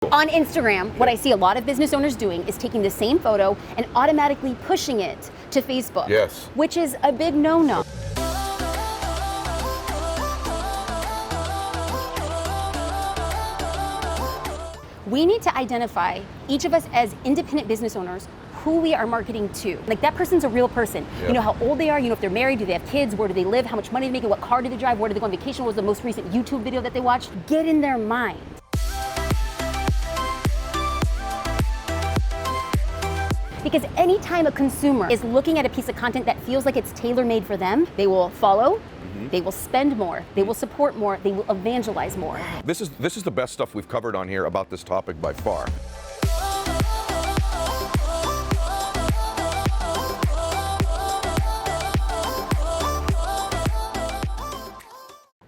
On Instagram, what I see a lot of business owners doing is taking the same photo and automatically pushing it to Facebook. Yes. Which is a big no-no. We need to identify, each of us as independent business owners, who we are marketing to. Like, that person's a real person. Yep. You know how old they are, you know if they're married, do they have kids, where do they live, how much money they make, what car do they drive, where do they go on vacation, what was the most recent YouTube video that they watched. Get in their mind. Because anytime a consumer is looking at a piece of content that feels like it's tailor-made for them, they will follow, they will spend more, they will support more, they will evangelize more. This is the best stuff we've covered on here about this topic by far.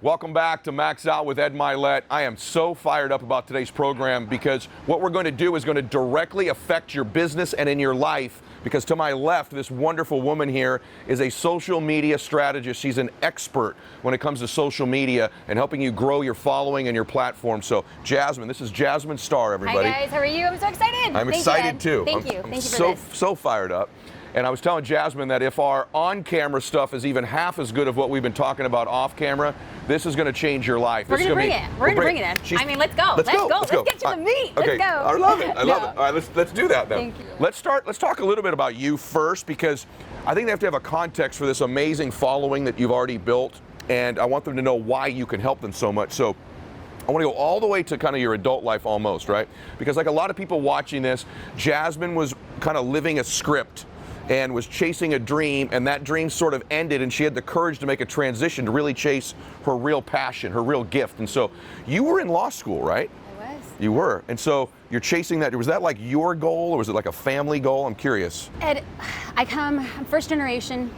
Welcome back to Max Out with Ed Milet. I am so fired up about today's program because what we're going to do is going to directly affect your business and in your life, because to my left, this wonderful woman here is a social media strategist. She's an expert when it comes to social media and helping you grow your following and your platform. So Jasmine, this is Jasmine Starr, everybody. Hi guys, how are you? I'm so excited. I'm excited too. Thank you. I'm Thank you for this. So fired up. And I was telling Jasmine that if our on-camera stuff is even half as good of what we've been talking about off-camera, this is going to change your life. We're going to bring it. We're going to bring it in. I mean, let's go. Let's go. Let's get to the meat. Okay. Let's go. I love it. I love it. All right, let's do that then. Thank you. Let's talk a little bit about you first, because I think they have to have a context for this amazing following that you've already built, and I want them to know why you can help them so much. So I want to go all the way to kind of your adult life almost, right? Because like a lot of people watching this, Jasmine was kind of living a script and was chasing a dream, and that dream sort of ended, and she had the courage to make a transition to really chase her real passion, her real gift. And so you were in law school, right? I was. You were. And so you're chasing that. Was that like your goal, or was it like a family goal? I'm curious. Ed, I'm first generation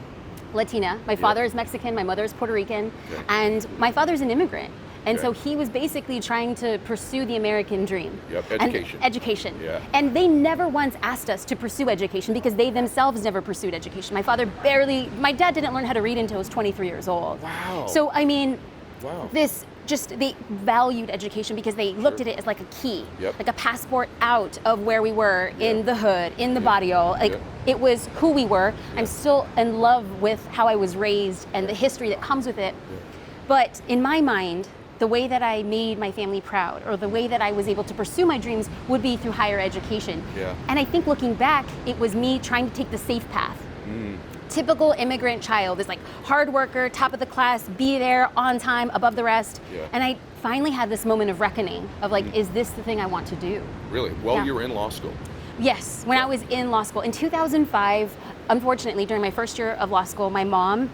Latina. My father is Mexican, my mother is Puerto Rican, and my father's an immigrant. And so he was basically trying to pursue the American dream. Yep, education. Education. Yeah. And they never once asked us to pursue education because they themselves never pursued education. My dad didn't learn how to read until he was 23 years old. Wow. So, I mean, Wow. they valued education because they looked at it as like a key, Yep. like a passport out of where we were in the hood, in the barrio. Like, it was who we were. I'm still in love with how I was raised and the history that comes with it. But in my mind, the way that I made my family proud, or the way that I was able to pursue my dreams, would be through higher education. Yeah. And I think looking back, it was me trying to take the safe path. Typical immigrant child is like hard worker, top of the class, be there on time, above the rest. Yeah. And I finally had this moment of reckoning of like, is this the thing I want to do? Really? Well, Yeah. you were in law school. Yes, when I was in law school. In 2005, unfortunately, during my first year of law school, my mom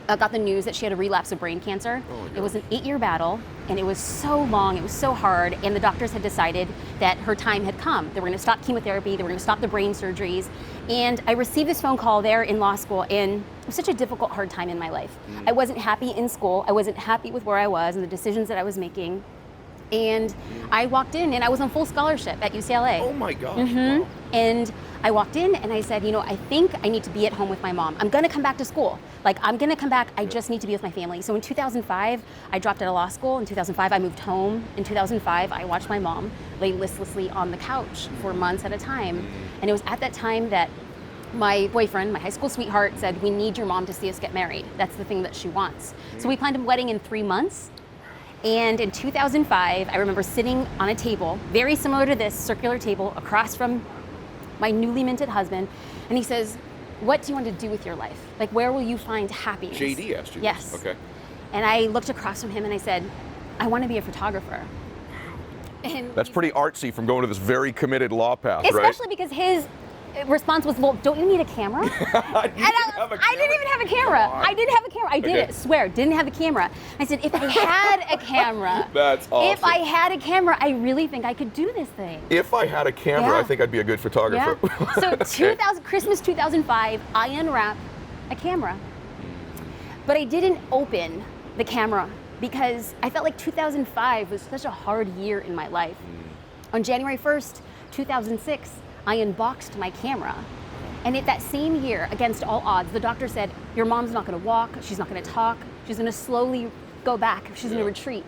got the news that she had a relapse of brain cancer. It was an 8-year battle, and it was so long, it was so hard, and the doctors had decided that her time had come. They were gonna stop chemotherapy, they were gonna stop the brain surgeries, and I received this phone call there in law school, and it was such a difficult, hard time in my life. I wasn't happy in school, I wasn't happy with where I was and the decisions that I was making, and I walked in, and I was on full scholarship at UCLA. Oh my gosh. Wow. And I walked in and I said, you know, I think I need to be at home with my mom. I'm gonna come back to school. Like, I'm gonna come back, I just need to be with my family. So in 2005, I dropped out of law school. In 2005, I moved home. In 2005, I watched my mom lay listlessly on the couch for months at a time. And it was at that time that my boyfriend, my high school sweetheart, said, we need your mom to see us get married. That's the thing that she wants. So we planned a wedding in 3 months. And in 2005, I remember sitting on a table, very similar to this circular table, across from my newly minted husband, and he says, what do you want to do with your life? Like, where will you find happiness? JD asked you. Yes. Okay. And I looked across from him and I said, I want to be a photographer. And That's pretty artsy from going to this very committed law path, right? especially because his response was, well, don't you need a camera? I didn't even have a camera. I didn't have a camera. I did it, swear, didn't have a camera. I said, if I had a camera, That's awesome. if I had a camera, I really think I could do this thing. If I had a camera, Yeah. I think I'd be a good photographer. Yeah. So Christmas 2005, I unwrapped a camera. But I didn't open the camera because I felt like 2005 was such a hard year in my life. On January 1st, 2006, I unboxed my camera. And that same year, against all odds, the doctor said, your mom's not gonna walk, she's not gonna talk, she's gonna slowly go back, she's gonna retreat.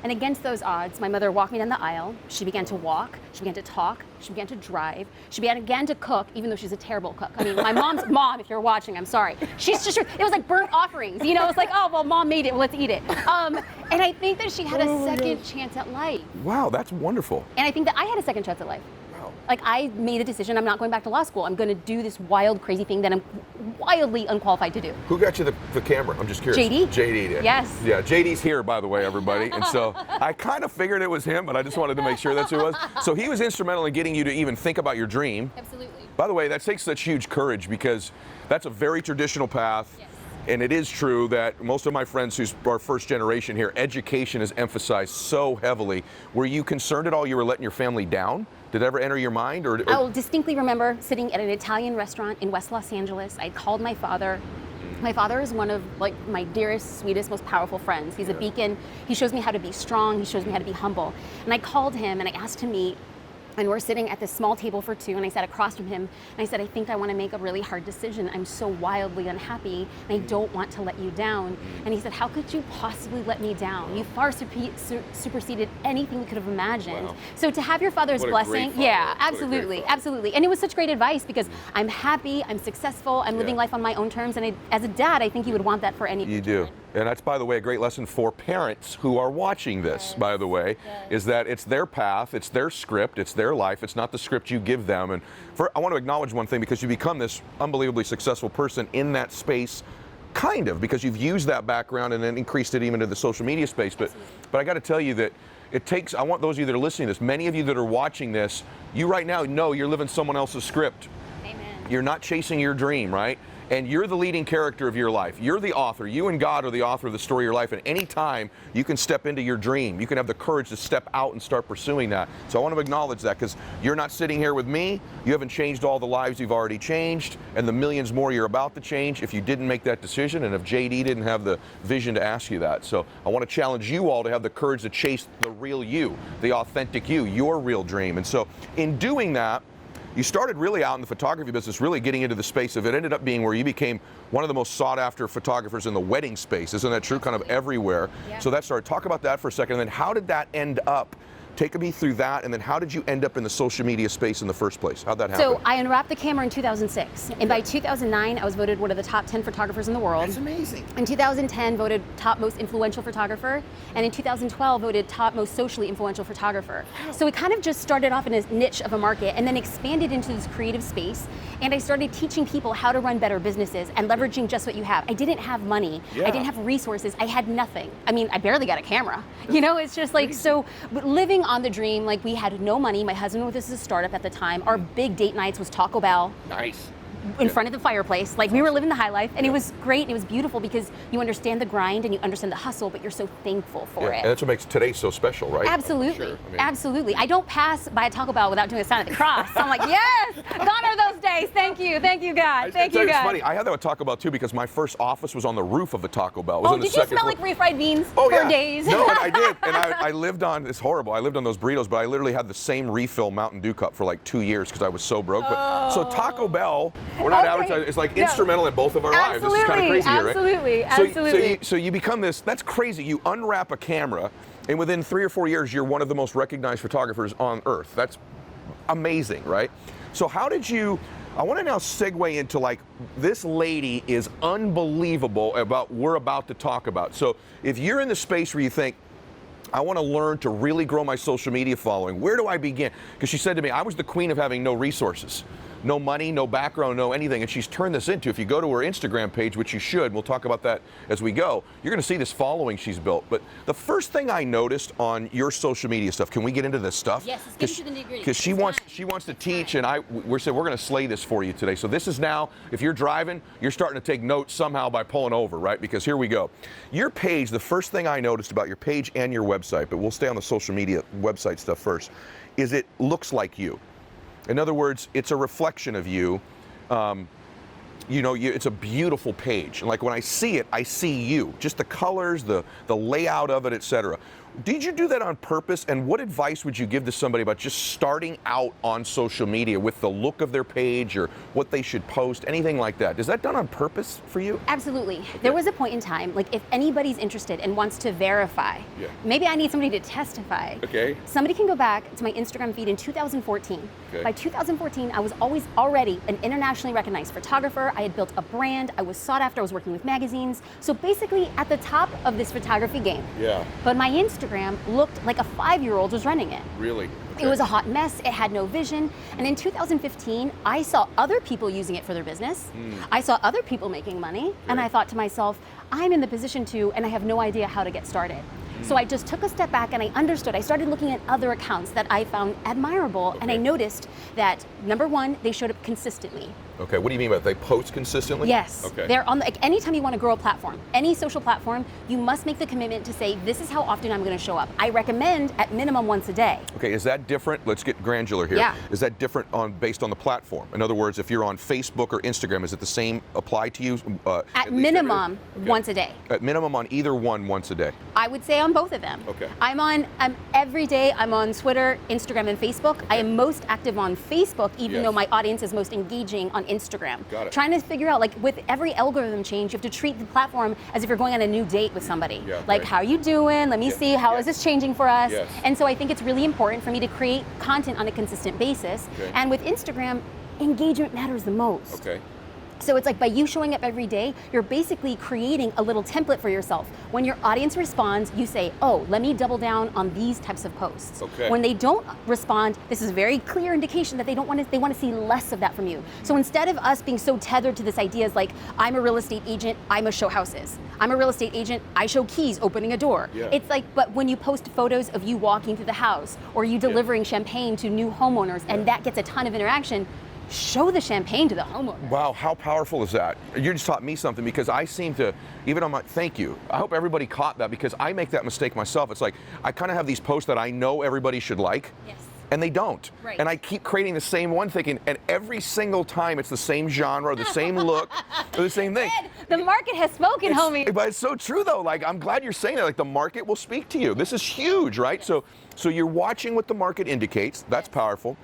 And against those odds, my mother walked me down the aisle. She began to walk. She began to talk. She began to drive. She began to cook, even though she's a terrible cook. I mean, my mom's mom, if you're watching, I'm sorry. She's just, it was like burnt offerings. You know, it's like, oh, well, mom made it, well, let's eat it. And I think that she had a second chance at life. Wow, that's wonderful. And I think that I had a second chance at life. Like, I made a decision, I'm not going back to law school. I'm going to do this wild, crazy thing that I'm wildly unqualified to do. Who got you the camera? I'm just curious. JD. JD did. Yes. Yeah, JD's here, by the way, everybody. And so I kind of figured it was him, but I just wanted to make sure that's who it was. So he was instrumental in getting you to even think about your dream. Absolutely. By the way, that takes such huge courage because that's a very traditional path. Yes. And it is true that most of my friends who are first generation here, education is emphasized so heavily. Were you concerned at all you were letting your family down? Did it ever enter your mind? Or I will distinctly remember sitting at an Italian restaurant in West Los Angeles. I called my father. My father is one of like my dearest, sweetest, most powerful friends. He's a beacon. He shows me how to be strong. He shows me how to be humble. And I called him and I asked to meet. And we're sitting at this small table for two, and I sat across from him, and I said, I think I want to make a really hard decision. I'm so wildly unhappy, and I don't want to let you down. And he said, how could you possibly let me down? You far superseded anything we could have imagined. Wow. So to have your father's What a blessing, great father. yeah, What a great absolutely, father. absolutely. And it was such great advice because I'm happy, I'm successful, I'm living life on my own terms, and as a dad, I think you would want that for any You do. And that's, by the way, a great lesson for parents who are watching this, by the way, is that it's their path, it's their script, it's their life, it's not the script you give them. And I want to acknowledge one thing, because you become this unbelievably successful person in that space, kind of, because you've used that background and then increased it even to the social media space. But I got to tell you that it takes, I want those of you that are listening to this, many of you that are watching this, you right now know you're living someone else's script. Amen. You're not chasing your dream, right? And you're the leading character of your life. You're the author. You and God are the author of the story of your life. And any time you can step into your dream, you can have the courage to step out and start pursuing that. So I want to acknowledge that, because you're not sitting here with me. You haven't changed all the lives you've already changed and the millions more you're about to change if you didn't make that decision and if JD didn't have the vision to ask you that. So I want to challenge you all to have the courage to chase the real you, the authentic you, your real dream. And so in doing that, you started really out in the photography business, really getting into the space of it. Ended up being where you became one of the most sought after photographers in the wedding space. Isn't that true? Kind of everywhere. Yeah. So that started. Talk about that for a second. And then how did that end up? Take me through that, and then how did you end up in the social media space in the first place? How'd that happen? So I unwrapped the camera in 2006, and by 2009, I was voted one of the top 10 photographers in the world. That's amazing. In 2010, voted top most influential photographer, and in 2012, voted top most socially influential photographer. So it kind of just started off in a niche of a market, and then expanded into this creative space, and I started teaching people how to run better businesses and leveraging just what you have. I didn't have money. Yeah. I didn't have resources. I had nothing. I mean, I barely got a camera. You know, it's just like, so but living on the dream, like we had no money. My husband was a startup at the time. Our big date nights was Taco Bell. Nice. In front of the fireplace. Like we were living the high life, and it was great and it was beautiful because you understand the grind and you understand the hustle, but you're so thankful for it. And that's what makes today so special, right? Absolutely. Sure. I mean, absolutely. I don't pass by a Taco Bell without doing a sign of the cross. I'm like, yes, gone are those days. Thank you, God. Thank you, It's God. funny. I had that with Taco Bell too, because my first office was on the roof of the Taco Bell. It was Oh, on the did you second smell floor. like refried beans Oh, for yeah. days? No, and I did. And I lived on, it's horrible. I lived on those burritos, but I literally had the same refill Mountain Dew cup for like 2 years because I was so broke. But so Taco Bell, we're not Okay. advertising, it's like No. instrumental in both of our lives. This is kind of crazy here, right? Absolutely. So you become this, that's crazy. You unwrap a camera, and within 3 or 4 years, you're one of the most recognized photographers on earth. That's amazing, right? So how did you, I want to now segue into like, this lady is unbelievable about what we're about to talk about. So if you're in the space where you think, I want to learn to really grow my social media following, where do I begin? Because she said to me, I was the queen of having no resources. No money, no background, no anything. And she's turned this into, if you go to her Instagram page, which you should, we'll talk about that as we go, you're going to see this following she's built. But the first thing I noticed on your social media stuff, can we get into this stuff? Yes, let's get into the nitty-gritty. Because she wants to teach, and we're going to slay this for you today. So this is now, if you're driving, you're starting to take notes somehow by pulling over, right? Because here we go. Your page, the first thing I noticed about your page and your website, but we'll stay on the social media website stuff first, is it looks like you. In other words, it's a reflection of you. It's a beautiful page. And like when I see it, I see you. Just the colors, the layout of it, etc. Did you do that on purpose? And what advice would you give to somebody about just starting out on social media with the look of their page or what they should post, anything like that? Is that done on purpose for you? Absolutely. Okay. There was a point in time, like if anybody's interested and wants to verify, maybe I need somebody to testify. Okay. Somebody can go back to my Instagram feed in 2014. Okay. By 2014, I was already an internationally recognized photographer. I had built a brand. I was sought after. I was working with magazines. So basically at the top of this photography game. Yeah. But my Instagram looked like a 5-year-old was running it. Really? Okay. It was a hot mess. It had no vision. And in 2015, I saw other people using it for their business. I saw other people making money. And I thought to myself, I'm in the position to, and I have no idea how to get started. So I just took a step back and I understood. I started looking at other accounts that I found admirable, and I noticed that, number one, they showed up consistently. Okay, what do you mean by that? They post consistently? Yes. Okay. They're on like anytime you want to grow a platform, any social platform, you must make the commitment to say, this is how often I'm going to show up. I recommend at minimum once a day. Okay, is that different? Let's get granular here. Yeah. Is that different based on the platform? In other words, if you're on Facebook or Instagram, is it the same apply to you? At minimum, once a day. At minimum on either one once a day. I would say on both of them. Okay. I'm every day, I'm on Twitter, Instagram, and Facebook. Okay. I am most active on Facebook, even though my audience is most engaging on Instagram. Got it. Trying to figure out, like with every algorithm change, you have to treat the platform as if you're going on a new date with somebody. Yeah, like, right. how are you doing? Let me see, how is this changing for us? Yes. And so I think it's really important for me to create content on a consistent basis. Okay. And with Instagram, engagement matters the most. Okay. So it's like by you showing up every day, you're basically creating a little template for yourself. When your audience responds, you say, oh, let me double down on these types of posts. Okay. When they don't respond, this is a very clear indication that they want to see less of that from you. So instead of us being so tethered to this idea as like, I'm a real estate agent, I must show houses. I'm a real estate agent, I show keys opening a door. Yeah. It's like, but when you post photos of you walking through the house or you delivering champagne to new homeowners and that gets a ton of interaction, show the champagne to the homeowner. Wow, how powerful is that? You just taught me something, because I seem to, even on my, thank you. I hope everybody caught that, because I make that mistake myself. It's like, I kind of have these posts that I know everybody should like. Yes. And they don't. Right. And I keep creating the same one, thinking, and every single time it's the same genre, the same look, or the same thing. Ed, the market has spoken, homie. But it's so true, though. Like, I'm glad you're saying that. Like, the market will speak to you. This is huge, right? Yes. So you're watching what the market indicates. That's powerful.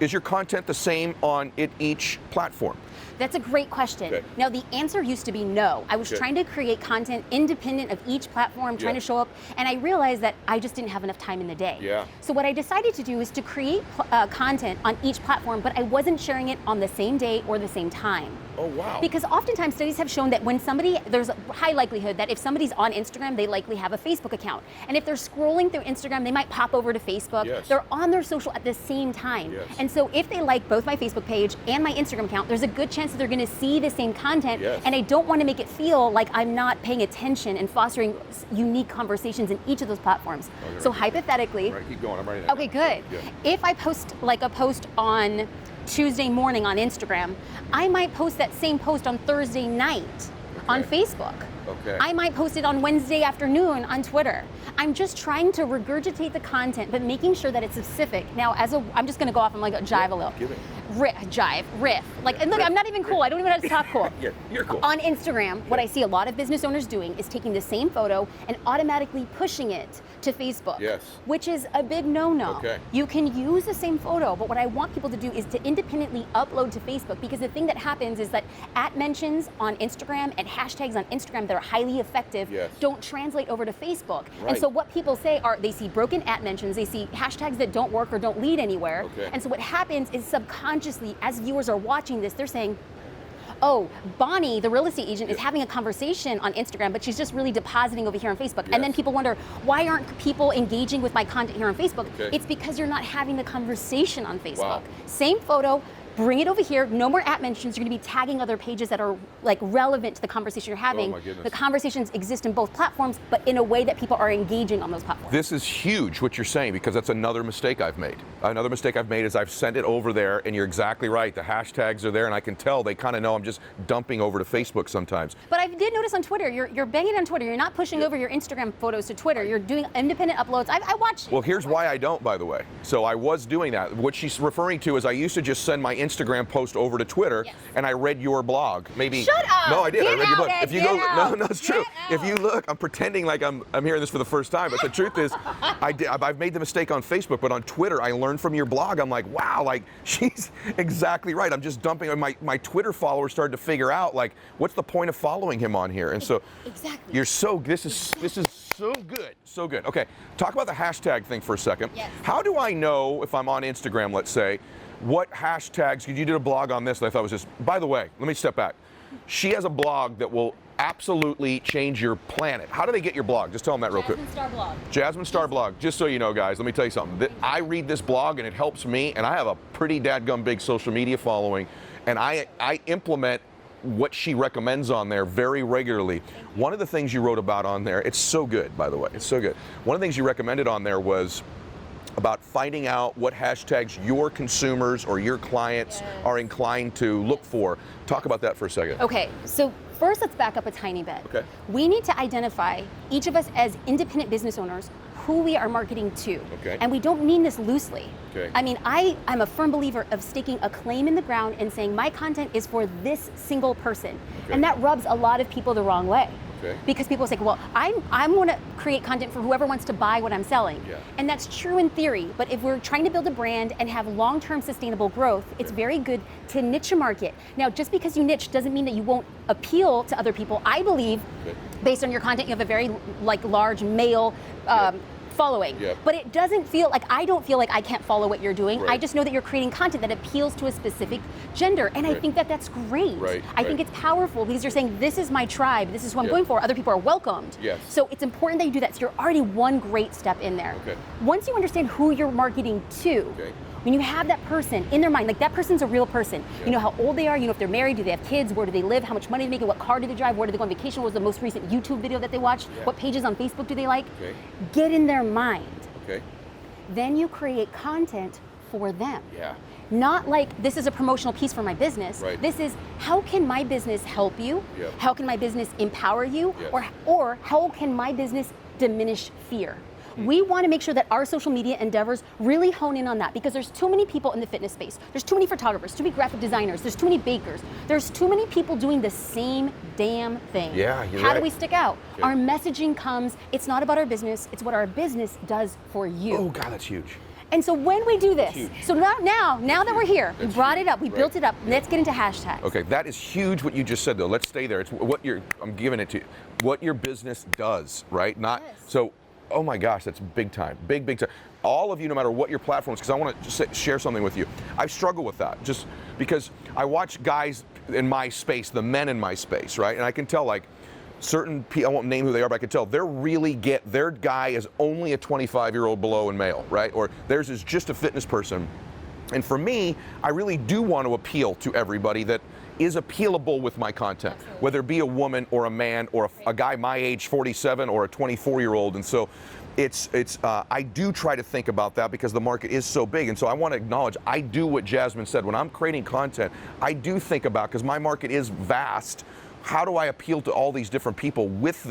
Is your content the same on each platform? That's a great question. Okay. Now, the answer used to be no. I was trying to create content independent of each platform, trying to show up, and I realized that I just didn't have enough time in the day. Yeah. So what I decided to do is to create content on each platform, but I wasn't sharing it on the same day or the same time. Oh, wow. Because oftentimes studies have shown that when there's a high likelihood that if somebody's on Instagram, they likely have a Facebook account. And if they're scrolling through Instagram, they might pop over to Facebook. Yes. They're on their social at the same time. Yes. And so if they like both my Facebook page and my Instagram account, there's a good chance that they're gonna see the same content. Yes. And I don't wanna make it feel like I'm not paying attention and fostering unique conversations in each of those platforms. Okay. So hypothetically, All right, keep going. I'm writing that okay, down. good. If I post like a post on Tuesday morning on Instagram, I might post that same post on Thursday night on Facebook. Okay. I might post it on Wednesday afternoon on Twitter. I'm just trying to regurgitate the content, but making sure that it's specific. Now, I'm just gonna go off and like jive a little. Give it. Riff. Like, and look, I'm not even cool. I don't even know how to talk cool. Yeah, you're cool. On Instagram, what I see a lot of business owners doing is taking the same photo and automatically pushing it to Facebook. Yes. Which is a big no-no. Okay. You can use the same photo, but what I want people to do is to independently upload to Facebook, because the thing that happens is that @mentions on Instagram and hashtags on Instagram that are highly effective don't translate over to Facebook. Right. And so what people say are they see broken @mentions, they see hashtags that don't work or don't lead anywhere. Okay. And so what happens is subconsciously, as viewers are watching this, they're saying, oh, Bonnie, the real estate agent, is having a conversation on Instagram, but she's just really depositing over here on Facebook. And then people wonder, why aren't people engaging with my content here on Facebook? Okay. It's because you're not having the conversation on Facebook. Wow. Same photo, bring it over here, no more @mentions. You're gonna be tagging other pages that are like relevant to the conversation you're having. Oh my goodness. The conversations exist in both platforms, but in a way that people are engaging on those platforms. This is huge what you're saying, because that's another mistake I've made. Another mistake I've made is I've sent it over there, and you're exactly right. The hashtags are there, and I can tell they kind of know I'm just dumping over to Facebook sometimes. But I did notice on Twitter, you're banging on Twitter. You're not pushing over your Instagram photos to Twitter. You're doing independent uploads. I watched. Well, here's why I don't, by the way. So I was doing that. What she's referring to is I used to just send my Instagram post over to Twitter, and I read your blog. Maybe. Shut up! No, I did. Get I read your blog. out, If you get go, out, no, it's true. get If you look, I'm pretending like I'm hearing this for the first time, but the truth is, I've made the mistake on Facebook, but on Twitter, I learned from your blog. I'm like, wow, like she's exactly right. I'm just dumping. My Twitter followers started to figure out like, what's the point of following him on here? And so, exactly. you're so. This is so good, so good. Okay, talk about the hashtag thing for a second. Yes. How do I know if I'm on Instagram, let's say, what hashtags? Because you did a blog on this that I thought was just. By the way, let me step back. She has a blog that will absolutely change your planet. How do they get your blog? Just tell them that real quick. Jasmine Star blog. Jasmine Star blog. Just so you know, guys, let me tell you something. I read this blog and it helps me, and I have a pretty dadgum big social media following, and I implement what she recommends on there very regularly. One of the things you wrote about on there, it's so good, by the way, it's so good. One of the things you recommended on there was about finding out what hashtags your consumers or your clients are inclined to look for. Talk about that for a second. Okay, so first let's back up a tiny bit. Okay. We need to identify, each of us as independent business owners, who we are marketing to. Okay. And we don't mean this loosely. Okay. I mean, I'm a firm believer of staking a claim in the ground and saying my content is for this single person. Okay. And that rubs a lot of people the wrong way. Okay. Because people say, well, I'm going to create content for whoever wants to buy what I'm selling. Yeah. And that's true in theory, but if we're trying to build a brand and have long-term sustainable growth, it's very good to niche a market. Now, just because you niche doesn't mean that you won't appeal to other people. I believe, based on your content, you have a very large male following. Yep. But it doesn't feel like, I don't feel like I can't follow what you're doing. Right. I just know that you're creating content that appeals to a specific gender. And I think that that's great. Right. I think it's powerful because you're saying, this is my tribe, this is who I'm going for, other people are welcomed. Yes. So it's important that you do that. So you're already one great step in there. Okay. Once you understand who you're marketing to, when you have that person in their mind, like that person's a real person. You know how old they are, you know if they're married, do they have kids, where do they live, how much money they make, what car do they drive, where do they go on vacation, what was the most recent YouTube video that they watched, what pages on Facebook do they like? Get in their mind. Then you create content for them. Not like, this is a promotional piece for my business. This is, how can my business help you? How can my business empower you? Or how can my business diminish fear? We want to make sure that our social media endeavors really hone in on that, because there's too many people in the fitness space. There's too many photographers, too many graphic designers, there's too many bakers. There's too many people doing the same damn thing. How do we stick out? Our messaging comes, it's not about our business, it's what our business does for you. Oh God, that's huge. And so when we do this, so now that we're here, we brought it up, we built it up, let's get into hashtags. Okay, that is huge what you just said though. Let's stay there. It's what I'm giving it to you. What your business does, right? Not, so, oh my gosh, that's big time, big time. All of you, no matter what your platform is, because I want to just share something with you. I struggle with that, just because I watch guys in my space, the men in my space, right? And I can tell, like, certain people, I won't name who they are, but I can tell their guy is only a 25-year-old below and male, right? Or theirs is just a fitness person. And for me, I really do want to appeal to everybody that is appealable with my content, whether it be a woman or a man or a guy my age, 47, or a 24-year-old. And so I do try to think about that because the market is so big. And so I want to acknowledge, I do what Jasmine said. When I'm creating content, I do think about, because my market is vast, how do I appeal to all these different people with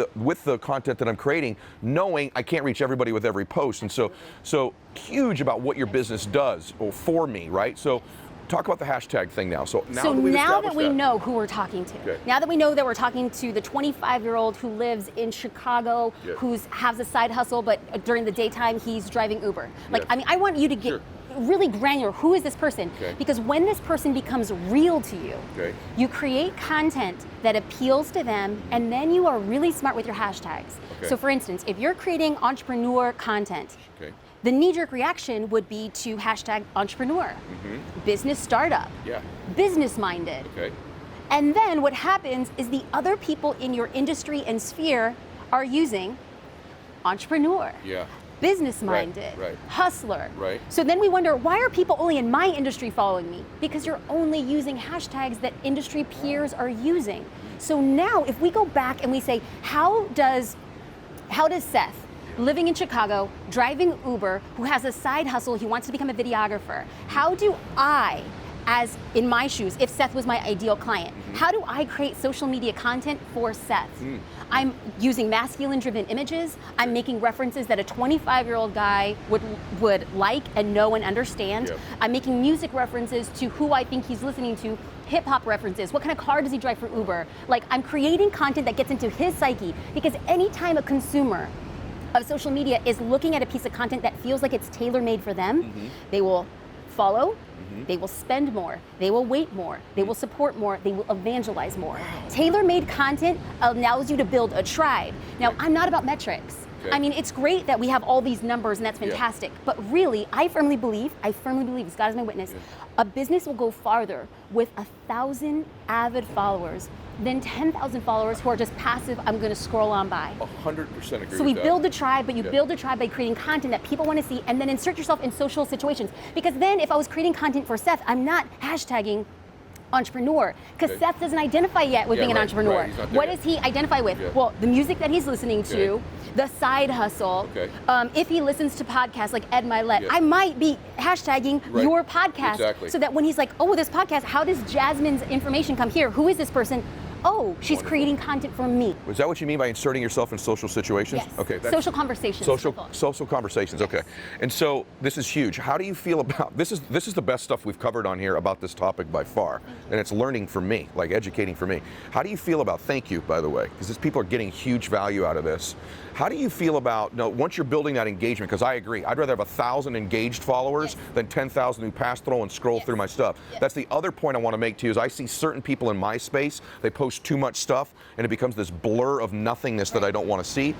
the content that I'm creating, knowing I can't reach everybody with every post. And so huge about what your business does or for me, right? So talk about the hashtag thing now. So now that we know who we're talking to, now that we know that we're talking to the 25-year-old who lives in Chicago, who has a side hustle, but during the daytime he's driving Uber. Like, I mean, I want you to get really granular. Who is this person? Because when this person becomes real to you, you create content that appeals to them, and then you are really smart with your hashtags. So for instance, if you're creating entrepreneur content, the knee-jerk reaction would be to hashtag entrepreneur, business startup, business-minded. And then what happens is the other people in your industry and sphere are using entrepreneur, business-minded, hustler. So then we wonder, why are people only in my industry following me? Because you're only using hashtags that industry peers are using. So now if we go back and we say, how does Seth living in Chicago, driving Uber, who has a side hustle, he wants to become a videographer. How do I, as in my shoes, if Seth was my ideal client, how do I create social media content for Seth? I'm using masculine-driven images. I'm making references that a 25-year-old guy would like and know and understand. Yep. I'm making music references to who I think he's listening to, hip-hop references. What kind of car does he drive for Uber? Like, I'm creating content that gets into his psyche, because anytime a consumer of social media is looking at a piece of content that feels like it's tailor-made for them, they will follow, they will spend more, they will wait more, they will support more, they will evangelize more. Tailor-made content allows you to build a tribe. Now, I'm not about metrics. I mean, it's great that we have all these numbers and that's fantastic, but really, I firmly believe, as God is my witness, a business will go farther with 1,000 avid followers than 10,000 followers who are just passive, I'm gonna scroll on by. 100% agree So we with that. build a tribe, but you build a tribe by creating content that people want to see, and then insert yourself in social situations. Because then if I was creating content for Seth, I'm not hashtagging entrepreneur, because Seth doesn't identify yet with being an entrepreneur. Right, he's not there What yet. does he identify with? Well, the music that he's listening to, the side hustle. If he listens to podcasts like Ed Milet, I might be hashtagging your podcast, so that when he's like, oh, this podcast, how does Jasmine's information come here? Who is this person? Oh, she's creating content for me. Is that what you mean by inserting yourself in social situations? Yes. Okay. Social conversations. Social conversations. Okay. And so this is huge. How do you feel about this? Is the best stuff we've covered on here about this topic by far, and it's learning for me, like educating for me. How do you feel about? Thank you, by the way, because people are getting huge value out of this. How do you feel about once you're building that engagement? Because I agree, I'd rather have 1,000 engaged followers than 10,000 who pass through and scroll through my stuff. That's the other point I want to make to you. Is I see certain people in my space, they post too much stuff, and it becomes this blur of nothingness that I don't want to see.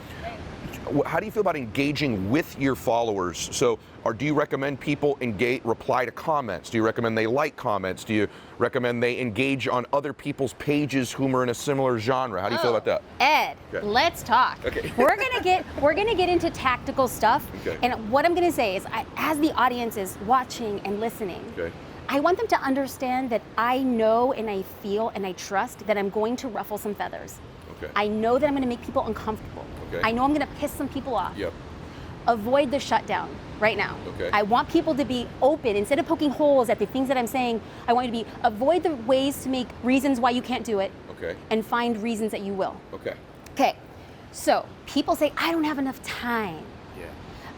How do you feel about engaging with your followers? So, or do you recommend people reply to comments? Do you recommend they like comments? Do you recommend they engage on other people's pages whom are in a similar genre? How do you feel about that? Ed, let's talk. We're gonna get into tactical stuff. And what I'm gonna say is, as the audience is watching and listening, I want them to understand that I know and I feel and I trust that I'm going to ruffle some feathers. I know that I'm gonna make people uncomfortable. I know I'm gonna piss some people off. Avoid the shutdown right now. I want people to be open. Instead of poking holes at the things that I'm saying, I want you to avoid the ways to make reasons why you can't do it, and find reasons that you will. Okay, so people say, I don't have enough time.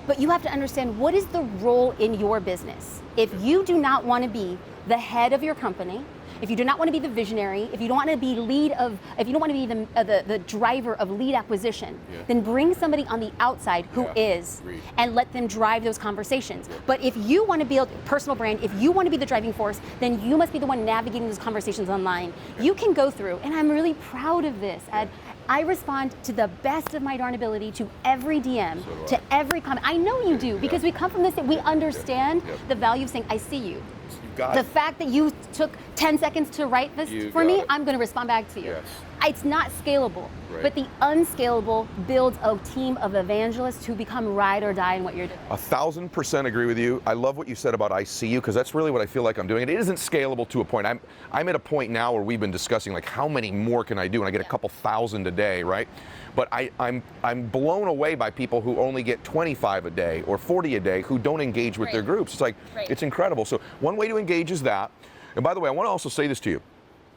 But you have to understand, what is the role in your business? If you do not want to be the head of your company, if you do not want to be the visionary, if you don't want to be if you don't want to be the driver of lead acquisition, then bring somebody on the outside who is, and let them drive those conversations. But if you want to build a personal brand, if you want to be the driving force, then you must be the one navigating those conversations online. You can go through, and I'm really proud of this, Ed. I respond to the best of my darn ability to every DM, to every comment. I know you do, because we come from this, we understand the value of saying, I see you. The fact that you took 10 seconds to write this for me, I'm going to respond back to you. It's not scalable, but the unscalable builds a team of evangelists who become ride or die in what you're doing. 1,000% agree with you. I love what you said about I see you, because that's really what I feel like I'm doing. It isn't scalable to a point. I'm at a point now where we've been discussing, like, how many more can I do? And I get a couple thousand a day, right? But I'm blown away by people who only get 25 a day or 40 a day who don't engage with their groups. It's like, it's incredible. So one way to engage is that. And by the way, I want to also say this to you.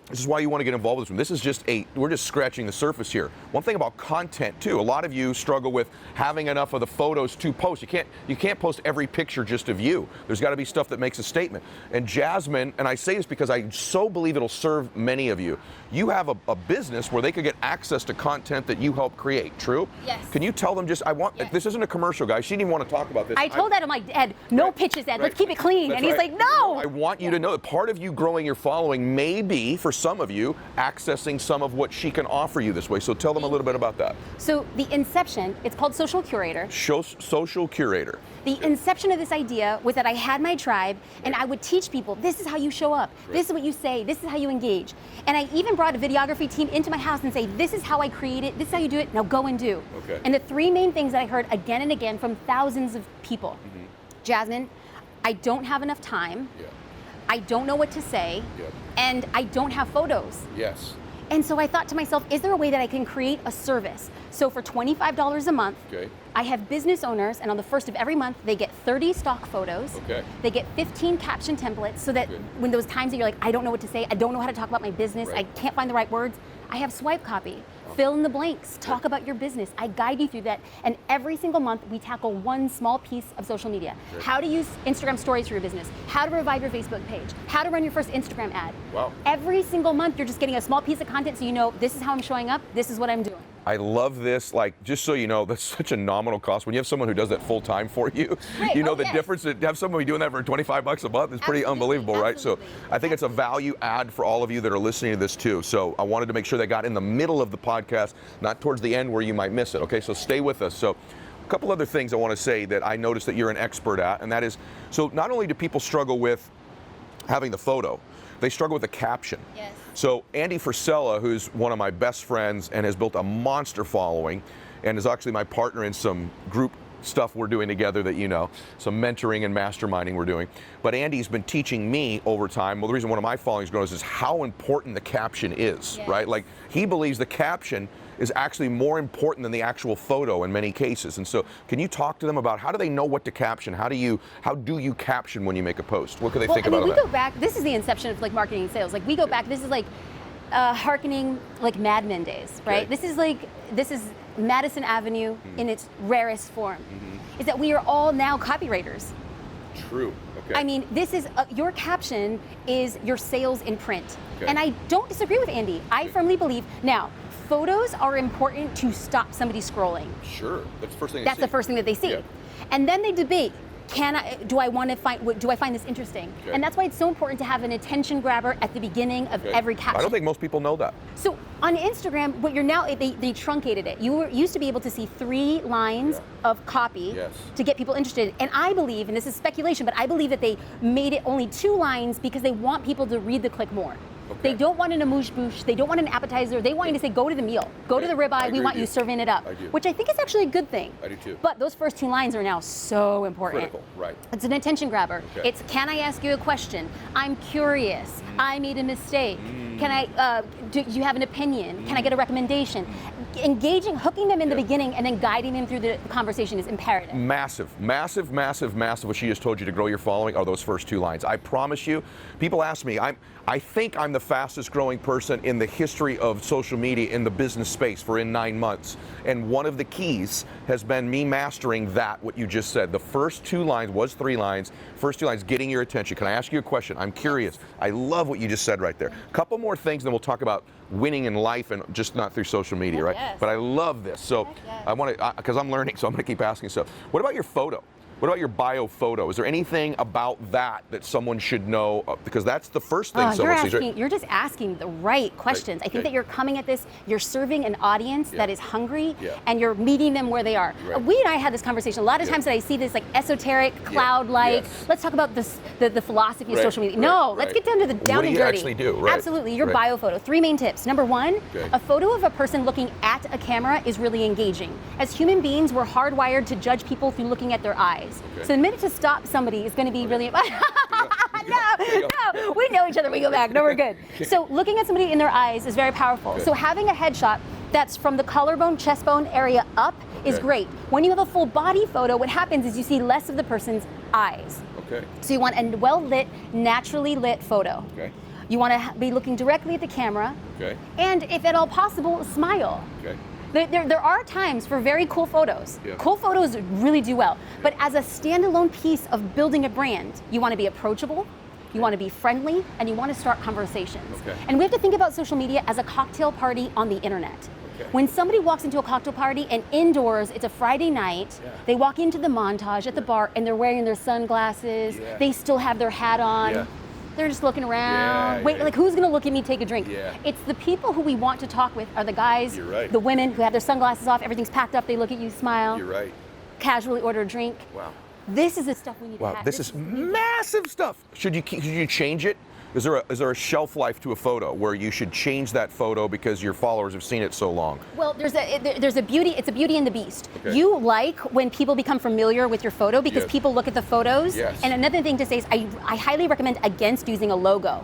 This is why you want to get involved with this one. This is just we're just scratching the surface here. One thing about content too, a lot of you struggle with having enough of the photos to post. You can't post every picture just of you. There's got to be stuff that makes a statement. And Jasmine, and I say this because I so believe it'll serve many of you. You have a business where they could get access to content that you help create, true? Yes. Can you tell them this isn't a commercial, guys. She didn't even want to talk about this. I told Ed, I'm like, Ed, no pitches, Ed, let's keep it clean. And he's like, no! I want you to know that part of you growing your following may be, for some of you, accessing some of what she can offer you this way. So tell them a little bit about that. So the inception, it's called Social Curator. Social Curator. The inception of this idea was that I had my tribe, and I would teach people, this is how you show up, this is what you say, this is how you engage. And I even brought a videography team into my house and say, this is how I create it, this is how you do it, now go and do. And the three main things that I heard again and again from thousands of people. Jasmine, I don't have enough time. I don't know what to say. And I don't have photos. And so I thought to myself, is there a way that I can create a service? So for $25 a month, Okay. I have business owners, and on the first of every month, they get 30 stock photos. Okay. They get 15 caption templates, so that Good. when those times that you're like, I don't know what to say, I don't know how to talk about my business, Right. I can't find the right words, I have swipe copy. Fill in the blanks, talk about your business. I guide you through that. And every single month, we tackle one small piece of social media. Great. How to use Instagram stories for your business, how to revive your Facebook page, how to run your first Instagram ad. Wow. Every single month, you're just getting a small piece of content so you know this is how I'm showing up, this is what I'm doing. I love this. Like, just so you know, that's such a nominal cost. When you have someone who does that full time for you, Right. you know Oh, the yes. difference. To have somebody doing that for $25 a month is pretty Absolutely. unbelievable, right? Absolutely. So I think it's a value add for all of you that are listening to this too. So I wanted to make sure they got in the middle of the podcast, not towards the end where you might miss it. Okay, so stay with us. So a couple other things I want to say that I noticed that you're an expert at, and that is, so not only do people struggle with having the photo, they struggle with the caption. Yes. So Andy Frisella, who's one of my best friends and has built a monster following, and is actually my partner in some group stuff we're doing together that you know, some mentoring and masterminding we're doing. But Andy's been teaching me over time, well, the reason one of my followings grows is how important the caption is, Yes. right? Like, he believes the caption is actually more important than the actual photo in many cases. And so can you talk to them about how do they know what to caption? How do you caption when you make a post? What can they think about we that? go back, this is the inception of like marketing and sales. Like we go back, this is like hearkening like Mad Men days, right? Okay. This is Madison Avenue in its rarest form. Is that we are all now copywriters. True. Okay. I mean, this is your caption is your sales in print. Okay. And I don't disagree with Andy. I firmly believe, now, photos are important to stop somebody scrolling. Sure. That's the first thing. That's the first thing that they see. Yeah. And then they debate, do I find this interesting? Okay. And that's why it's so important to have an attention grabber at the beginning of Okay. every caption. I don't think most people know that. So on Instagram, what you're now, they truncated it. Used to be able to see 3 lines of copy Yes. to get people interested. And I believe, and this is speculation, but I believe that they made it only 2 lines because they want people to read the click more. Okay. They don't want an amuse-bouche. They don't want an appetizer. They want you to say, go to the meal. Go to the I ribeye. agree We want with you you. serving it up. I do. Which I think is actually a good thing. I do too. But those first 2 lines are now so important. Critical, right. It's an attention grabber. Okay. It's, can I ask you a question? I'm curious. I made a mistake. Can I, do you have an opinion? Can I get a recommendation? Engaging, hooking them in the beginning and then guiding them through the conversation is imperative. Massive, massive, massive, massive. What she just told you to grow your following are those first 2 lines. I promise you. People ask me, I think I'm the fastest growing person in the history of social media in the business space for in 9 months. And one of the keys has been me mastering that, what you just said. The first 2 lines was 3 lines. First 2 lines, getting your attention. Can I ask you a question? I'm curious. I love what you just said right there. A couple more things, then we'll talk about winning in life and just not through social media, right? Yes. But I love this. So yes. I want to, because I'm learning, so I'm going to keep asking stuff. What about your photo? What about your bio photo? Is there anything about that someone should know? Because that's the first thing someone sees. Right? You're just asking the right questions. I think that you're coming at this, you're serving an audience that is hungry, and you're meeting them where they are. Right. We and I had this conversation. A lot of times that I see this like esoteric, cloud-like, let's talk about this, the philosophy of social media. No, let's get down to the down what and do you dirty. Actually do? Right. Absolutely, your bio photo. 3 main tips. Number 1, a photo of a person looking at a camera is really engaging. As human beings, we're hardwired to judge people through looking at their eyes. So the minute to stop somebody is going to be really. No, we know each other. We go back. No, we're good. So looking at somebody in their eyes is very powerful. So having a headshot that's from the collarbone, chest bone area up is great. When you have a full body photo, what happens is you see less of the person's eyes. Okay. So you want a well-lit, naturally lit photo. Okay. You want to be looking directly at the camera. Okay. And if at all possible, smile. Okay. There are times for very cool photos. Yeah. Cool photos really do well. But as a standalone piece of building a brand, you want to be approachable, you want to be friendly, and you want to start conversations. Okay. And we have to think about social media as a cocktail party on the internet. Okay. When somebody walks into a cocktail party and indoors, it's a Friday night, they walk into the montage at the bar and they're wearing their sunglasses, they still have their hat on. Yeah. They're just looking around. Like who's gonna look at me take a drink? Yeah. It's the people who we want to talk with are the guys, the women who have their sunglasses off, everything's packed up, they look at you, smile. You're right. Casually order a drink. Wow. This is the stuff we need to Wow, have. this is massive stuff. Should you change it? Is there a shelf life to a photo where you should change that photo because your followers have seen it so long? Well, there's a beauty. It's a beauty and the beast. Okay. You like when people become familiar with your photo because people look at the photos. Yes. And another thing to say is I highly recommend against using a logo.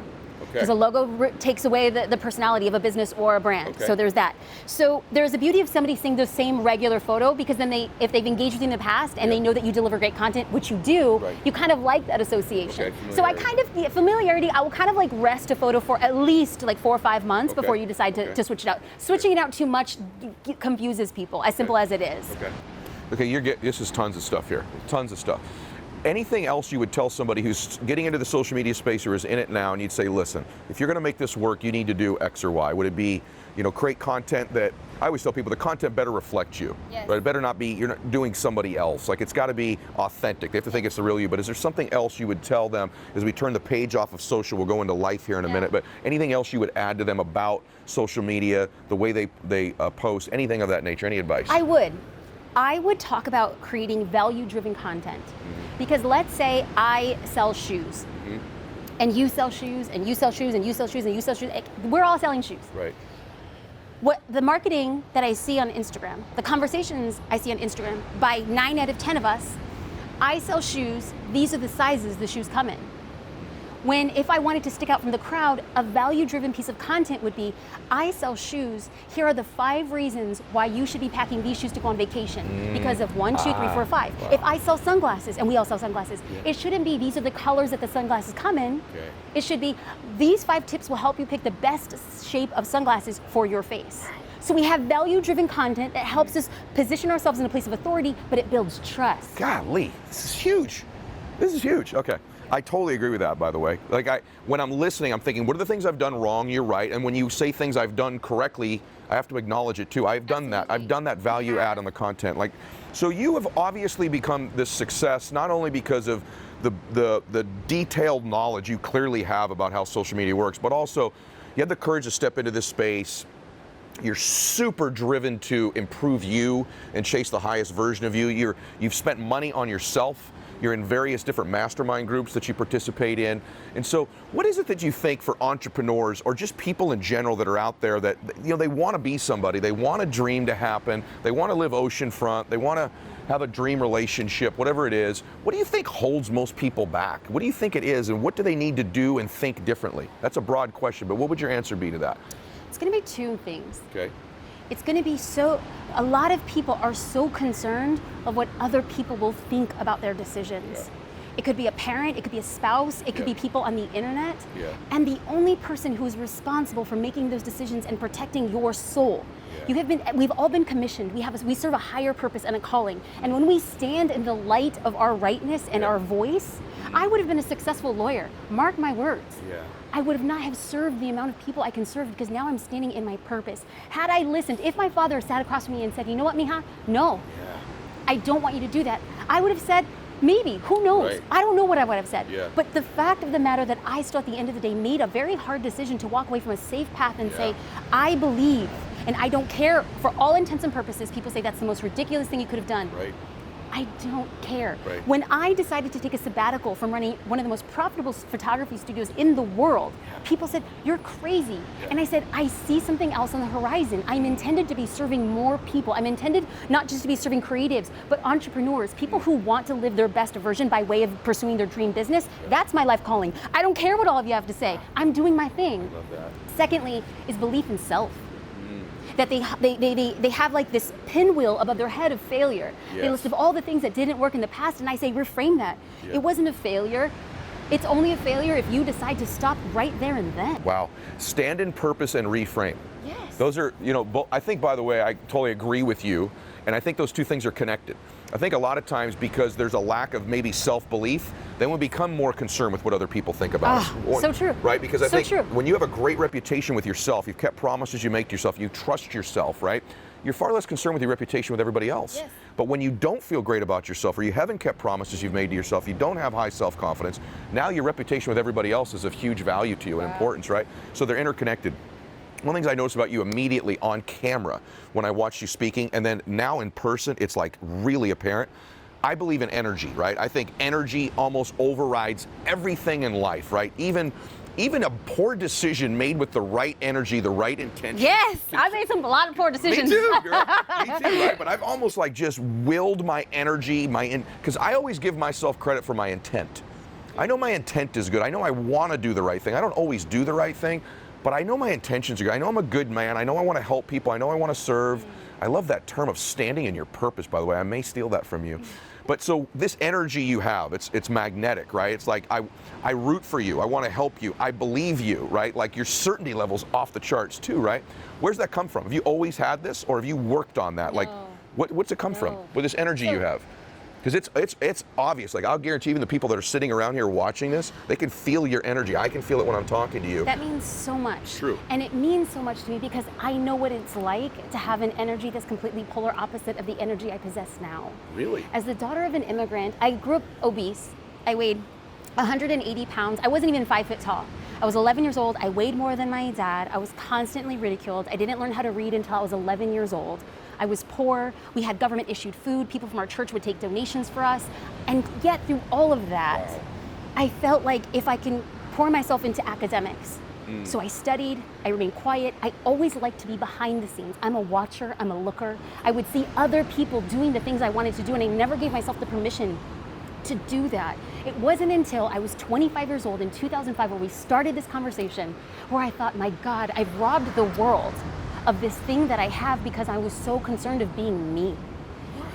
because a logo takes away the personality of a business or a brand. Okay. So there's that. So there's the beauty of somebody seeing the same regular photo, because then if they've engaged with you in the past and they know that you deliver great content, which you do, you kind of like that association. So I kind of, familiarity, I will kind of like rest a photo for at least like 4 or 5 months before you decide to switch it out. Switching it out too much confuses people, as simple as it is. Okay, this is tons of stuff here, tons of stuff. Anything else you would tell somebody who's getting into the social media space or is in it now, and you'd say, listen, if you're going to make this work, you need to do X or Y? Would it be, create content that, I always tell people the content better reflect you, right? It better not be, you're not doing somebody else. Like, it's got to be authentic. They have to think it's the real you. But is there something else you would tell them as we turn the page off of social? We'll go into life here in a minute, but anything else you would add to them about social media, the way they post, anything of that nature? Any advice? I would talk about creating value-driven content. Because let's say I sell shoes, and you sell shoes, and you sell shoes, and you sell shoes, and you sell shoes. We're all selling shoes. Right. What the marketing that I see on Instagram, the conversations I see on Instagram, by 9 out of 10 of us, I sell shoes, these are the sizes the shoes come in. When if I wanted to stick out from the crowd, a value-driven piece of content would be, I sell shoes, here are the 5 reasons why you should be packing these shoes to go on vacation. Because of 1, 2, 3, 4, 5. Wow. If I sell sunglasses, and we all sell sunglasses, it shouldn't be, these are the colors that the sunglasses come in. It should be, these 5 tips will help you pick the best shape of sunglasses for your face. So we have value-driven content that helps us position ourselves in a place of authority, but it builds trust. Golly, this is huge. This is huge. Okay. I totally agree with that, by the way. Like, when I'm listening, I'm thinking, what are the things I've done wrong? You're right. And when you say things I've done correctly, I have to acknowledge it too. I've done that. I've done that value add on the content. Like, so you have obviously become this success, not only because of the detailed knowledge you clearly have about how social media works, but also you had the courage to step into this space. You're super driven to improve you and chase the highest version of you. You've spent money on yourself. You're in various different mastermind groups that you participate in. And so what is it that you think for entrepreneurs or just people in general that are out there that, they want to be somebody, they want a dream to happen, they want to live oceanfront, they want to have a dream relationship, whatever it is. What do you think holds most people back? What do you think it is, and what do they need to do and think differently? That's a broad question, but what would your answer be to that? It's going to be 2 things. Okay. It's going to be a lot of people are so concerned of what other people will think about their decisions. It could be a parent, it could be a spouse, it could be people on the internet. And the only person who is responsible for making those decisions and protecting your soul. We've all been commissioned. We serve a higher purpose and a calling. And when we stand in the light of our rightness and our voice, I would have been a successful lawyer. Mark my words. I would have not have served the amount of people I can serve, because now I'm standing in my purpose. Had I listened, if my father sat across from me and said, you know what, Mija? No, I don't want you to do that. I would have said, maybe, who knows? I don't know what I would have said. But the fact of the matter that I still at the end of the day made a very hard decision to walk away from a safe path and say, I believe, and I don't care, for all intents and purposes, people say that's the most ridiculous thing you could have done. I don't care. When I decided to take a sabbatical from running one of the most profitable photography studios in the world, people said, you're crazy. And I said, I see something else on the horizon. I'm intended to be serving more people. I'm intended not just to be serving creatives, but entrepreneurs, people who want to live their best version by way of pursuing their dream business. That's my life calling. I don't care what all of you have to say. I'm doing my thing. I love that. Secondly, is belief in self. That they have like this pinwheel above their head of failure. They list of all the things that didn't work in the past, and I say, reframe that. It wasn't a failure. It's only a failure if you decide to stop right there and then. Wow. Stand in purpose and reframe. Those are, I think, by the way, I totally agree with you, and I think those 2 things are connected. I think a lot of times, because there's a lack of maybe self-belief, then we become more concerned with what other people think about us. So true. Right? Because I think when you have a great reputation with yourself, you've kept promises you make to yourself, you trust yourself, right? You're far less concerned with your reputation with everybody else. But when you don't feel great about yourself, or you haven't kept promises you've made to yourself, you don't have high self-confidence, now your reputation with everybody else is of huge value to you and importance, right? So they're interconnected. One of the things I noticed about you immediately on camera when I watched you speaking, and then now in person, it's like really apparent. I believe in energy, right? I think energy almost overrides everything in life, right? Even a poor decision made with the right energy, the right intention. Yes, I've made a lot of poor decisions. Me too, girl. Me too, right? But I've almost like just willed my energy, because I always give myself credit for my intent. I know my intent is good. I know I want to do the right thing. I don't always do the right thing, but I know my intentions are good. I know I'm a good man. I know I want to help people. I know I want to serve. I love that term of standing in your purpose, by the way. I may steal that from you. But so this energy you have, it's magnetic, right? It's like I root for you. I want to help you. I believe you, right? Like your certainty level's off the charts too, right? Where's that come from? Have you always had this, or have you worked on that? No. Like, what's it come from? With this energy you have? Because it's obvious. Like, I'll guarantee even the people that are sitting around here watching this, they can feel your energy. I can feel it when I'm talking to you. That means so much. True. And it means so much to me because I know what it's like to have an energy that's completely polar opposite of the energy I possess now. Really? As the daughter of an immigrant, I grew up obese. I weighed 180 pounds. I wasn't even 5 foot tall. I was 11 years old. I weighed more than my dad. I was constantly ridiculed. I didn't learn how to read until I was 11 years old. I was poor. We had government issued food. People from our church would take donations for us. And yet through all of that, I felt like if I can pour myself into academics. So I studied, I remained quiet. I always liked to be behind the scenes. I'm a watcher, I'm a looker. I would see other people doing the things I wanted to do, and I never gave myself the permission to do that. It wasn't until I was 25 years old in 2005 where we started this conversation where I thought, my God, I've robbed the world of this thing that I have because I was so concerned of being me.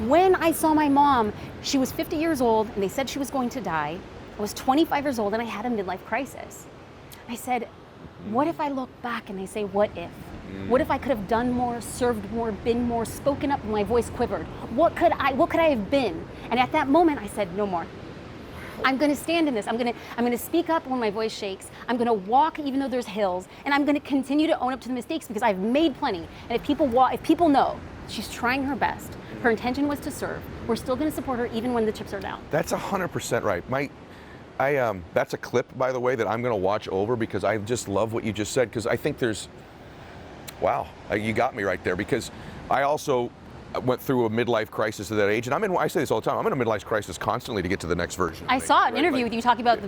When I saw my mom, she was 50 years old and they said she was going to die. I was 25 years old and I had a midlife crisis. I said, what if I look back and I say, what if? What if I could have done more, served more, been more, spoken up when my voice quivered? What could I have been? And at that moment I said, no more. I'm going to stand in this. I'm going to speak up when my voice shakes. I'm going to walk even though there's hills, and I'm going to continue to own up to the mistakes because I've made plenty. And if people know she's trying her best, her intention was to serve, we're still going to support her even when the chips are down. That's 100% right. That's a clip, by the way, that I'm going to watch over because I just love what you just said, because I think wow, you got me right there, because I also went through a midlife crisis at that age, and I say this all the time, I'm in a midlife crisis constantly to get to the next version. I saw an interview with you talking about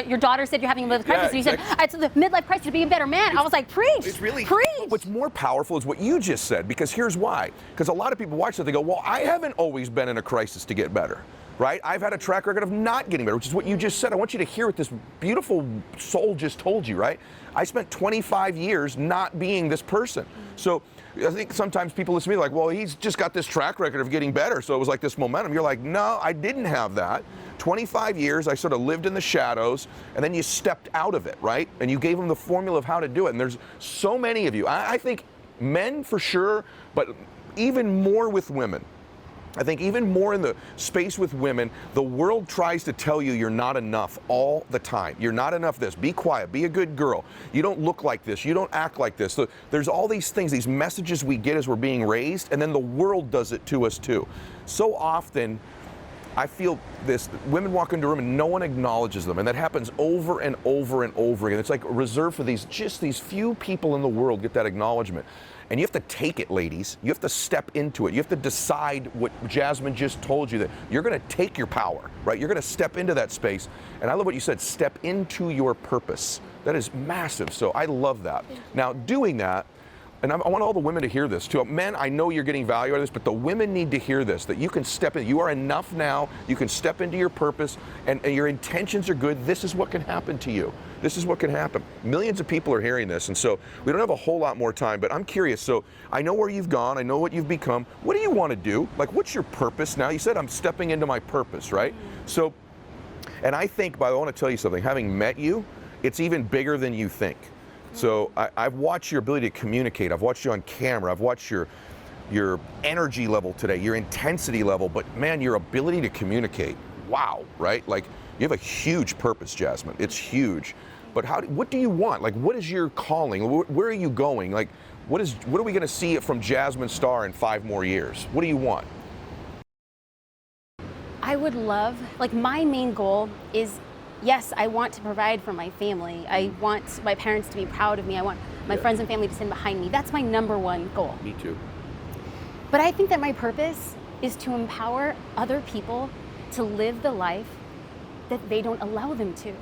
your daughter said you're having a midlife crisis, and you said, it's the midlife crisis to be a better man. I was like, preach, it's really, preach. What's more powerful is what you just said, because here's why. Because a lot of people watch that, they go, well, I haven't always been in a crisis to get better. Right? I've had a track record of not getting better, which is what you just said. I want you to hear what this beautiful soul just told you, right? I spent 25 years not being this person. So I think sometimes people listen to me like, well, he's just got this track record of getting better, so it was like this momentum. You're like, no, I didn't have that. 25 years, I sort of lived in the shadows, and then you stepped out of it, right? And you gave them the formula of how to do it. And there's so many of you. I think men for sure, but even more with women. I think even more in the space with women, the world tries to tell you you're not enough all the time. You're not enough this. Be quiet. Be a good girl. You don't look like this. You don't act like this. So there's all these things, these messages we get as we're being raised, and then the world does it to us too. So often, I feel this, women walk into a room and no one acknowledges them, and that happens over and over and over again. It's like reserved for these few people in the world get that acknowledgement. And you have to take it, ladies. You have to step into it. You have to decide what Jasmine just told you, that you're going to take your power, right? You're going to step into that space. And I love what you said, step into your purpose. That is massive. So I love that. Now, doing that, and I want all the women to hear this too. Men, I know you're getting value out of this, but the women need to hear this, that you can step in. You are enough now. You can step into your purpose, and your intentions are good. This is what can happen to you. This is what can happen. Millions of people are hearing this, and so we don't have a whole lot more time, but I'm curious. So I know where you've gone. I know what you've become. What do you want to do? Like, what's your purpose now? You said I'm stepping into my purpose, right? So, and I think, by the way, I want to tell you something. Having met you, it's even bigger than you think. So I've watched your ability to communicate. I've watched you on camera. I've watched your energy level today, your intensity level, but man, your ability to communicate. Wow, right? Like, you have a huge purpose, Jasmine. It's huge. But what do you want? Like, what is your calling? Where are you going? Like, what are we going to see from Jasmine Star in 5 more years? What do you want? I would love, like, my main goal is, yes, I want to provide for my family. I want my parents to be proud of me. I want my friends and family to stand behind me. That's my #1 goal. Me too. But I think that my purpose is to empower other people to live the life that they don't allow them to.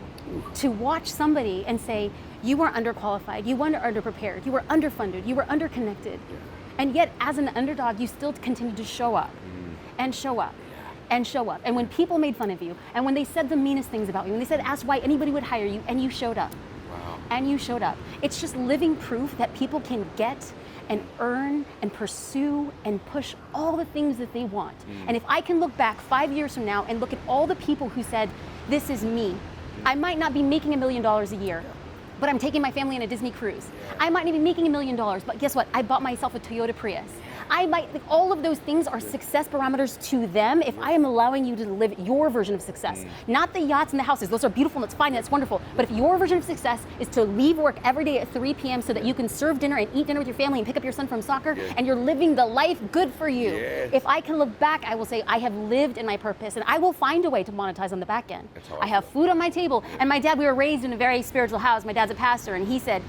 To watch somebody and say, you were underqualified, you were underprepared, you were underfunded, you were underconnected. And yet, as an underdog, you still continue to show up and show up. and show up. And when people made fun of you, and when they said the meanest things about you, when they said, asked why anybody would hire you, and you showed up. Wow. And you showed up. It's just living proof that people can get and earn and pursue and push all the things that they want. And if I can look back 5 years from now and look at all the people who said, this is me, I might not be making $1 million a year, but I'm taking my family on a Disney cruise. I might not be making $1 million, but guess what? I bought myself a Toyota Prius. All of those things are success parameters to them if I am allowing you to live your version of success. Not the yachts and the houses. Those are beautiful and it's fine and it's wonderful. But if your version of success is to leave work every day at 3 p.m. so that you can serve dinner and eat dinner with your family and pick up your son from soccer and you're living the life, good for you. If I can look back, I will say I have lived in my purpose and I will find a way to monetize on the back end. I have food on my table. And my dad, we were raised in a very spiritual house. My dad's a pastor and he said,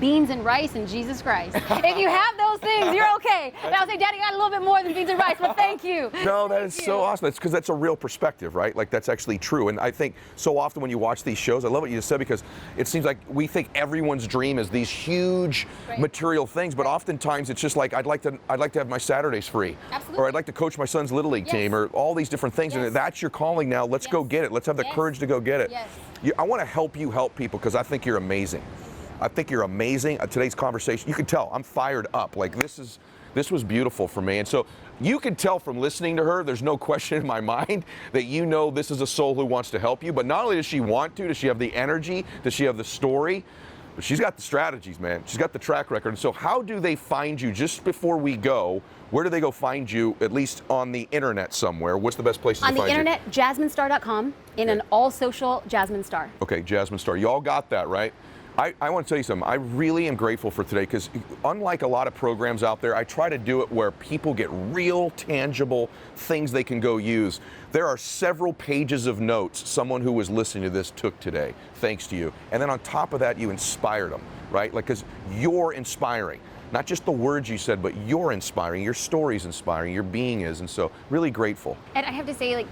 beans and rice and Jesus Christ. If you have those things, you're okay. And I'll say, Daddy, got a little bit more than beans and rice, but thank you. No, that is so awesome. That's because that's a real perspective, right? Like that's actually true. And I think so often when you watch these shows, I love what you just said because it seems like we think everyone's dream is these huge material things, but oftentimes it's just like I'd like to have my Saturdays free. Absolutely. Or I'd like to coach my son's little league team or all these different things. And that's your calling now. Let's go get it. Let's have the courage to go get it. I want to help you help people because I think you're amazing. I think you're amazing. Today's conversation, you can tell I'm fired up. Like this was beautiful for me. And so you can tell from listening to her, there's no question in my mind that you know this is a soul who wants to help you. But not only does she want to, does she have the energy, does she have the story, but she's got the strategies, man. She's got the track record. And so how do they find you just before we go? Where do they go find you, at least on the internet somewhere? What's the best place to find you? On the internet, jasminestar.com, in an all social Jasmine Star. Okay, Jasmine Star. You all got that, right? I want to tell you something. I really am grateful for today because unlike a lot of programs out there, I try to do it where people get real, tangible things they can go use. There are several pages of notes someone who was listening to this took today, thanks to you. And then on top of that, you inspired them, right? Like, because you're inspiring. Not just the words you said, but you're inspiring. Your story's inspiring. Your being is. And so, really grateful. And I have to say, like,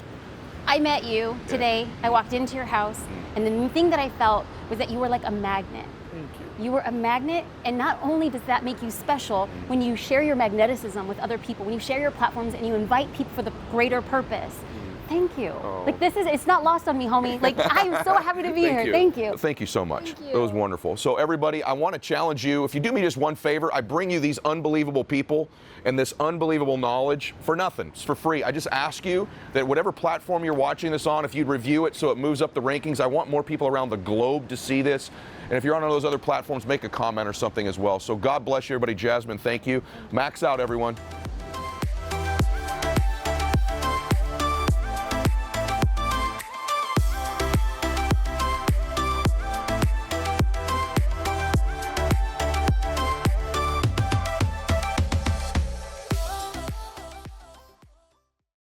I met you today. I walked into your house, and the thing that I felt was that you were like a magnet. Thank you. You were a magnet, and not only does that make you special when you share your magneticism with other people, when you share your platforms and you invite people for the greater purpose. Thank you. Like it's not lost on me, homie. Like I'm so happy to be here. Thank you. Thank you so much. Thank you. It was wonderful. So everybody, I want to challenge you. If you do me just one favor, I bring you these unbelievable people and this unbelievable knowledge for nothing. It's for free. I just ask you that whatever platform you're watching this on, if you'd review it so it moves up the rankings. I want more people around the globe to see this. And if you're on one of those other platforms, make a comment or something as well. So God bless you, everybody. Jasmine, thank you. Max out, everyone.